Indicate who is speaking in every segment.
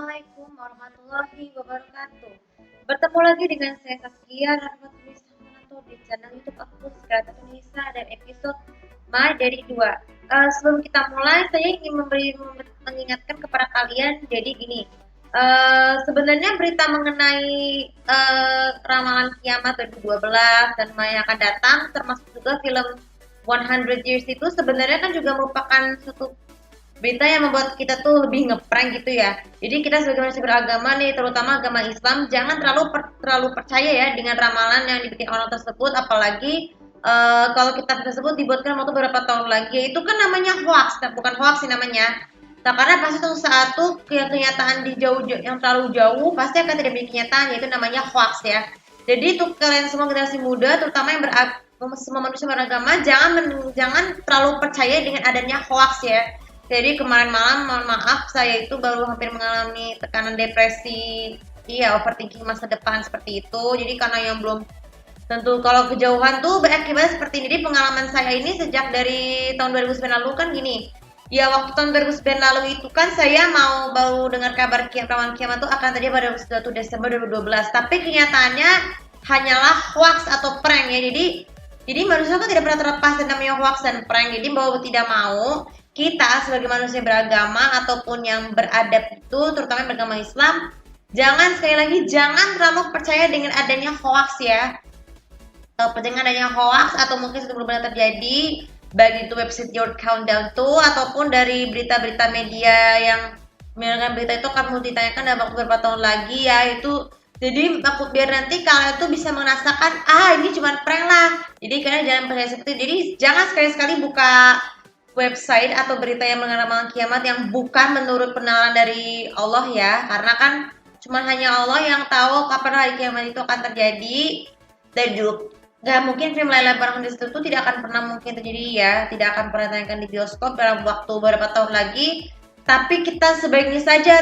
Speaker 1: Assalamualaikum warahmatullahi wabarakatuh. Bertemu lagi dengan saya Saskia Rahmatullah Samanato di channel YouTube aku Kreatif Indonesia dan episode My dari 2. Sebelum kita mulai, saya ingin mengingatkan kepada kalian. Jadi gini, sebenarnya berita mengenai ramalan kiamat 2012 dan yang akan datang, termasuk juga film 100 Years itu sebenarnya kan juga merupakan suatu berita yang membuat kita tuh lebih ngeprank gitu ya. Jadi kita sebagai manusia beragama nih, terutama agama Islam, jangan terlalu percaya ya dengan ramalan yang dibikin orang tersebut, apalagi kalau kitab tersebut dibuatkan waktu beberapa tahun lagi. Ya, itu kan namanya hoax, nah, bukan hoax sih namanya. Nah, karena pasti suatu saat tuh kenyataan di jauh yang terlalu jauh pasti akan tidak menjadi kenyataan, yaitu namanya hoax ya. Jadi untuk kalian semua generasi muda, terutama yang semua manusia beragama, jangan terlalu percaya dengan adanya hoax ya. Jadi kemarin malam, mohon maaf, saya itu baru hampir mengalami tekanan depresi, iya overthinking masa depan seperti itu. Jadi karena yang belum tentu kalau kejauhan tuh berakibat seperti ini. Jadi pengalaman saya ini sejak dari tahun 2009 lalu kan gini. Ya waktu tahun 2009 lalu itu kan saya mau baru dengar kabar rawan kiamat tuh akan terjadi pada 1 Desember 2012. Tapi kenyataannya hanyalah hoax atau prank ya. Jadi manusia kan tidak pernah terlepas dari namanya hoax dan prank. Jadi mau tidak mau kita sebagai manusia beragama ataupun yang beradab itu, terutama yang beragama Islam, sekali lagi jangan terlalu percaya dengan adanya hoax ya. Dengan adanya hoax atau mungkin sebelum benar terjadi, baik itu website Your Countdown tuh ataupun dari berita-berita media yang mengenai berita itu akan mau ditanyakan dalam waktu beberapa tahun lagi ya. Itu jadi aku biar nanti kalian tuh bisa merasakan ini cuma prank lah. Jadi kalian jangan percaya seperti itu. Jadi jangan sekali-sekali buka website atau berita yang mengenai kiamat yang bukan menurut penerangan dari Allah ya, karena kan cuma hanya Allah yang tahu kapan hari kiamat itu akan terjadi. Dan juga nggak mungkin film Laila Barang itu tidak akan pernah mungkin terjadi ya, tidak akan pernah ditayangkan di bioskop dalam waktu beberapa tahun lagi. Tapi kita sebaiknya saja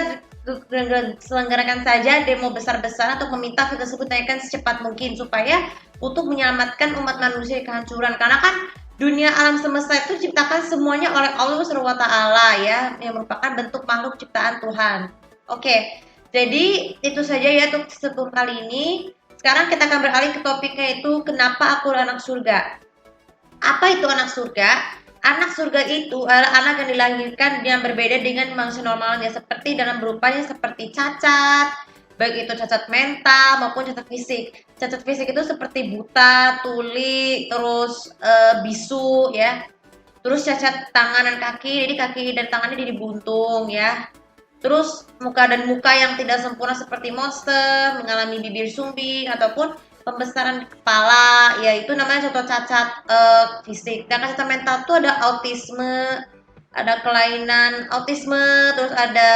Speaker 1: selenggarakan saja demo besar-besaran untuk meminta film tersebut ditayangkan secepat mungkin supaya untuk menyelamatkan umat manusia dari kehancuran, karena kan dunia alam semesta itu diciptakan semuanya oleh Allah Subhanahu wa taala ya, yang merupakan bentuk makhluk ciptaan Tuhan. Oke. Jadi itu saja ya untuk sebelum kali ini. Sekarang kita akan beralih ke topiknya itu kenapa aku anak surga. Apa itu anak surga? Anak surga itu adalah anak yang dilahirkan yang berbeda dengan manusia normalnya, seperti dalam berupanya seperti cacat, baik itu cacat mental maupun cacat fisik. Cacat fisik itu seperti buta, tuli, terus bisu ya. Terus cacat tangan dan kaki, jadi kaki dan tangannya jadi buntung ya. Terus muka yang tidak sempurna seperti monster, mengalami bibir sumbing ataupun pembesaran kepala, ya itu namanya contoh cacat fisik. Dan cacat mental itu ada autisme, ada kelainan autisme, terus ada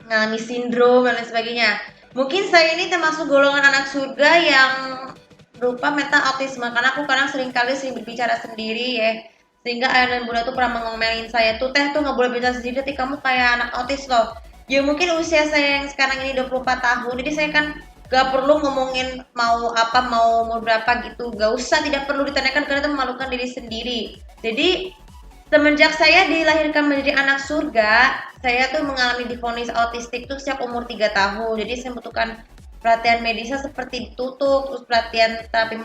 Speaker 1: mengalami sindrom dan lain sebagainya. Mungkin saya ini termasuk golongan anak surga yang berupa mental autisme, karena aku kadang sering berbicara sendiri ya. Sehingga ayah dan bunda tuh pernah mengomelin saya tuh, teh tuh nggak boleh bicara sendiri, nanti kamu kayak anak autis loh. Ya mungkin usia saya yang sekarang ini 24 tahun, jadi saya kan gak perlu ngomongin mau apa, mau umur berapa gitu, gak usah, tidak perlu ditanyakan karena itu memalukan diri sendiri. Jadi semenjak saya dilahirkan menjadi anak surga, saya tuh mengalami divonis autistik tuh sejak umur 3 tahun. Jadi saya membutuhkan pelatihan medisnya seperti ditutup, terus pelatihan terapi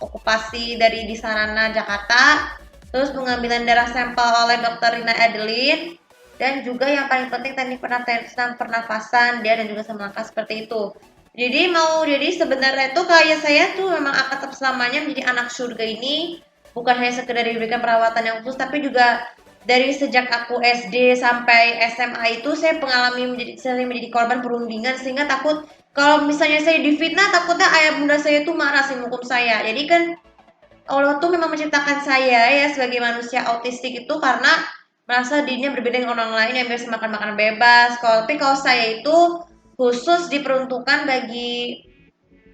Speaker 1: okupasi dari di Sarana Jakarta, terus pengambilan darah sampel oleh Dr. Rina Adeline, dan juga yang paling penting teknik pernafasan dia dan juga semangka seperti itu. Jadi sebenarnya tuh kayak saya tuh memang akan tetap selamanya menjadi anak surga ini, bukan hanya sekedar diberikan perawatan yang khusus, tapi juga dari sejak aku SD sampai SMA itu saya sering menjadi korban perundingan, sehingga takut kalau misalnya saya difitnah, takutnya ayah bunda saya tuh marah sih menghukum saya. Jadi kan Allah tuh memang menciptakan saya ya sebagai manusia autistik itu karena merasa dirinya berbeda dengan orang lain yang biasa makan makanan bebas. Tapi kalau saya itu khusus diperuntukkan bagi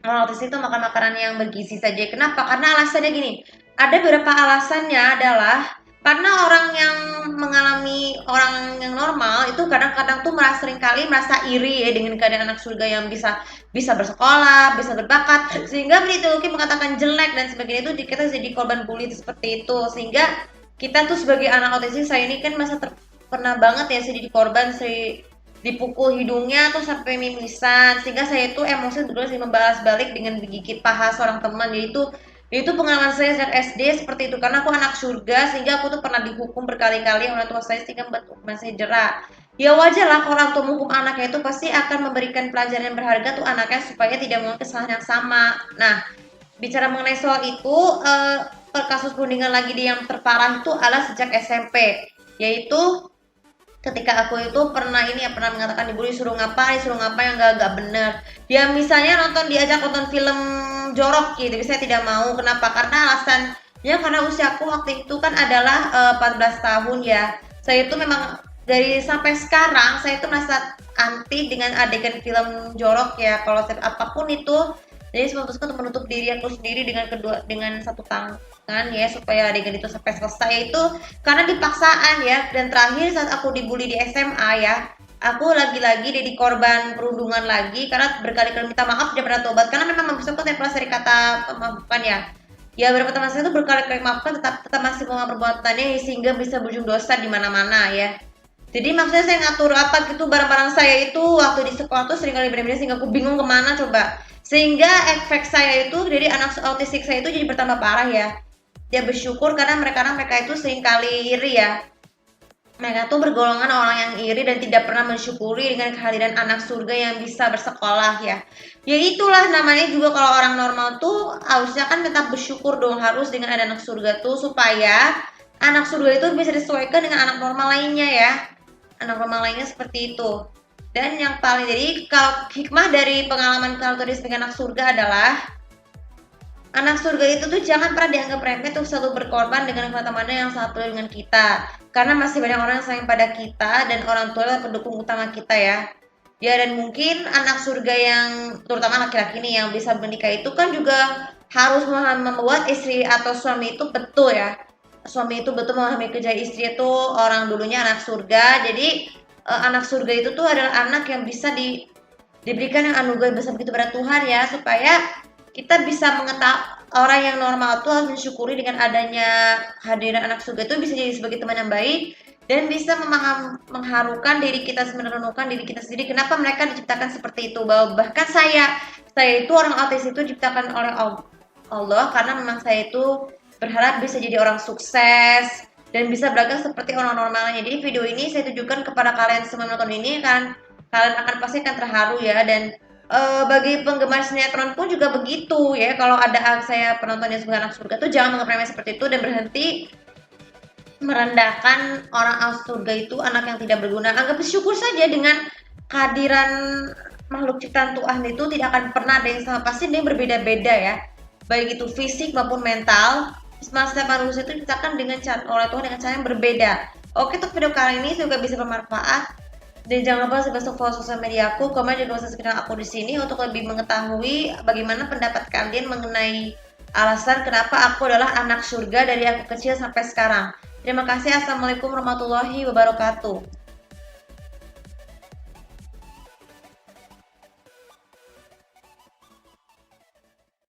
Speaker 1: orang autis itu makan makanan yang bergizi saja. Kenapa? Karena alasannya gini. Ada beberapa alasannya adalah karena orang yang mengalami orang yang normal itu kadang-kadang tuh seringkali merasa iri ya dengan keadaan anak surga yang bisa bisa bersekolah, bisa berbakat, sehingga menjuluki mengatakan jelek dan sebagainya, itu kita jadi korban bully seperti itu. Sehingga kita tuh sebagai anak autis, saya ini kan pernah banget ya saya jadi korban, dipukul hidungnya tuh sampai mimisan, sehingga saya itu emosi terus membalas balik dengan digigit paha seorang teman. Itu pengalaman saya sejak SD seperti itu, karena aku anak surga sehingga aku tuh pernah dihukum berkali-kali orang tua saya sehingga membuat hukuman saya jerak. Ya wajar lah orang tua menghukum anaknya itu pasti akan memberikan pelajaran yang berharga tuh anaknya supaya tidak mengulangi kesalahan yang sama. Nah, bicara mengenai soal itu, kasus perundingan lagi di yang terparah itu adalah sejak SMP, yaitu ketika aku itu pernah ini ya pernah mengatakan disuruh ngapa yang gak bener. Ya misalnya diajak nonton film jorok gitu, saya tidak mau. Kenapa? Karena alasan ya karena usiaku waktu itu kan adalah 14 tahun ya. Saya itu memang dari sampai sekarang saya itu merasa anti dengan adegan film jorok ya. Kalau apapun itu, jadi memutuskan untuk menutup diri aku sendiri dengan satu tangan ya supaya adegan itu sampai selesai itu karena dipaksaan ya. Dan terakhir saat aku dibully di SMA ya, aku lagi-lagi jadi korban perundungan lagi karena berkali-kali minta maaf tidak pernah tobat karena memang maksudku saya pernah dari kata memaafkan ya. Ya beberapa teman saya itu berkali-kali maafkan tetap masih mengulang perbuatannya sehingga bisa berujung dosa di mana-mana ya. Jadi maksudnya saya ngatur apa gitu barang-barang saya itu waktu di sekolah tuh sering kali benar-benar sehingga aku bingung kemana coba. Sehingga efek saya itu dari anak autistik saya itu jadi bertambah parah ya. Dia bersyukur karena mereka itu sering kali iri ya. Mereka tuh bergolongan orang yang iri dan tidak pernah mensyukuri dengan kehadiran anak surga yang bisa bersekolah ya. Ya itulah namanya juga kalau orang normal tuh harusnya kan tetap bersyukur dong harus dengan ada anak surga tuh supaya anak surga itu bisa disesuaikan dengan anak normal lainnya ya. Anak normal lainnya seperti itu. Dan yang paling jadi kalau hikmah dari pengalaman kalau tadi sebagai anak surga adalah anak surga itu tuh jangan pernah dianggap remeh tuh selalu berkorban dengan teman-temannya yang satu dengan kita. Karena masih banyak orang yang sayang pada kita dan orang tua adalah pendukung utama kita ya. Ya dan mungkin anak surga yang terutama laki-laki nih yang bisa menikah itu kan juga harus membuat istri atau suami itu betul ya. Suami itu betul memahami kerja istri itu orang dulunya anak surga. Jadi anak surga itu tuh adalah anak yang bisa diberikan yang anugerah besar begitu pada Tuhan ya supaya kita bisa mengetahui orang yang normal tuh harus mensyukuri dengan adanya kehadiran anak surga itu bisa jadi sebagai teman yang baik dan bisa mengharukan diri kita merenungkan diri kita sendiri kenapa mereka diciptakan seperti itu bahwa bahkan saya itu orang autis itu diciptakan oleh Allah karena memang saya itu berharap bisa jadi orang sukses dan bisa beragam seperti orang normalnya. Jadi video ini saya tujukan kepada kalian semua menonton ini kan kalian akan pasti akan terharu ya dan bagi penggemar sinetron pun juga begitu ya. Kalau ada saya penontonnya sebagai anak surga tuh jangan menganggap remeh seperti itu dan berhenti merendahkan orang anak surga itu anak yang tidak berguna. Anggap bersyukur saja dengan kehadiran makhluk ciptaan Tuhan itu tidak akan pernah ada yang sama. Pasti dia berbeda-beda ya. Baik itu fisik maupun mental. Setiap manusia itu diciptakan dengan oleh Tuhan dengan cara yang berbeda. Oke, untuk video kali ini semoga bisa bermanfaat. Dan jangan lupa subscribe follow sosial media aku, komen dan subscribe aku di sini untuk lebih mengetahui bagaimana pendapat kalian mengenai alasan kenapa aku adalah anak surga dari aku kecil sampai sekarang. Terima kasih. Assalamualaikum warahmatullahi wabarakatuh.